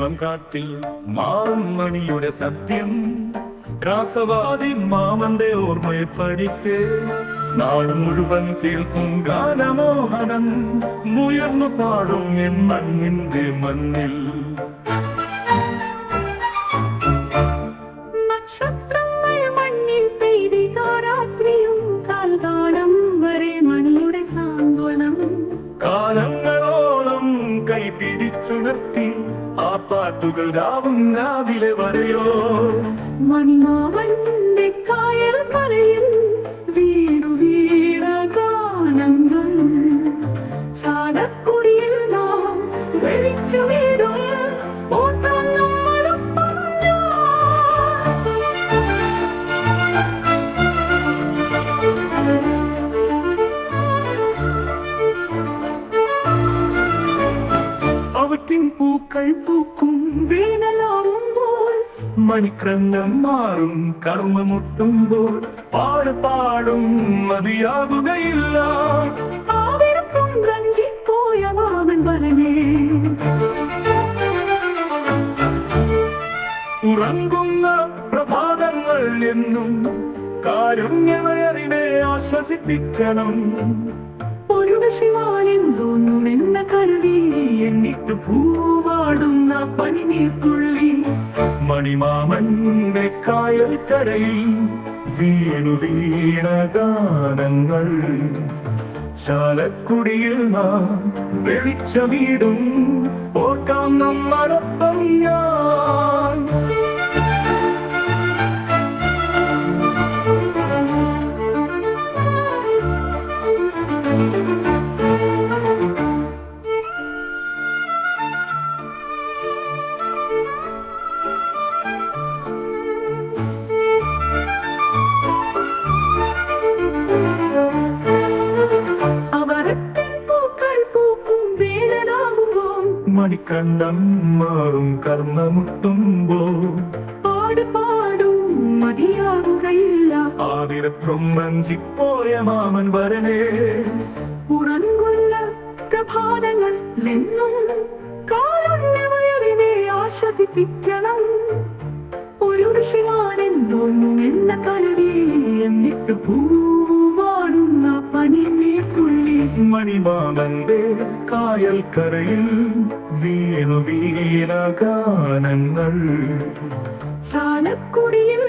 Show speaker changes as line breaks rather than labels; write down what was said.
ഇളം കാറ്റിൽ മാമണിയുടെ സത്യം രാസവാദി മാമന്റെ ഓർമ്മയെ പഠിക്ക് നാട് മുഴുവൻ കേൾക്കും ഗാനമോഹനം മുയർന്നു പാടും എൻ മണ്ണിന്റെ മണ്ണിൽ
നക്ഷത്രങ്ങൾ മണ്ണിൽ പെയ്ത രാത്രിയും കാൽകാലം വരെ മണിയുടെ സാന്ത്വനം
കാലങ്ങളോളം കൈ പിടിച്ചുണർത്തി ആ പാട്ടുകൾ രാവും രാവിലെ വരെയോ
മണിമാവന്റെ കായൽ കരയിൽ വീടു വീട ഗാനങ്ങൾ ചാലക്കുടിയിൽ നാം വെളിച്ചു വീടും ഓട്ടം നമ്മളൊപ്പം
അവറ്റിൻ പൂക്കൾ പൂക്കും വേനലാവുമ്പോൾ മണിക്രന്നം മാറും കർമ്മമുട്ടുമ്പോൾ പാടും മതിയാകുകയില്ല
ആവിർക്കും രഞ്ജിപ്പോയ മാമൻ വരനേ
ഉറങ്ങുന്ന പ്രഭാതങ്ങൾ എന്നും കാരുണ്യമയറിനെ ആശ്വസിപ്പിക്കണം
ഒരു വിഷമായും തോന്നുമെന്ന കരുവി എന്നിട്ട് പൂവാടുന്ന പനിനീർത്തുള്ളി
മണിമാമന്റെ കായൽ കരയിൽ വീണു വീണ ഗാനങ്ങൾ ചാലക്കുടിയിൽ നാം വെളിച്ച വീടും ഓർക്കാം നമ്മളൊപ്പം ഞാൻ മണിക്കണ്ണം മാറും കർമ്മമുട്ടുമ്പോൾ
പാടും മതിയാകുകയില്ല
ആതിരപ്പുറം മഞ്ചിപ്പോയ മാമൻ വരനേ
ഉറങ്ങുന്ന പ്രഭാതങ്ങൾ എന്നും കാരുണ്യമയറിനെ ആശ്വസിപ്പിക്കണം ഒരു ഋഷിമാനെന്തോന്നുമെന്ന കരുതി എന്നിട്ട് പൂവാടുന്ന പനിനീർത്തുള്ളി
മണിമാമന്റെ കായൽ കരയിൽ വീണു വീണ ഗാനങ്ങൾ
ചാലക്കുടിയിൽ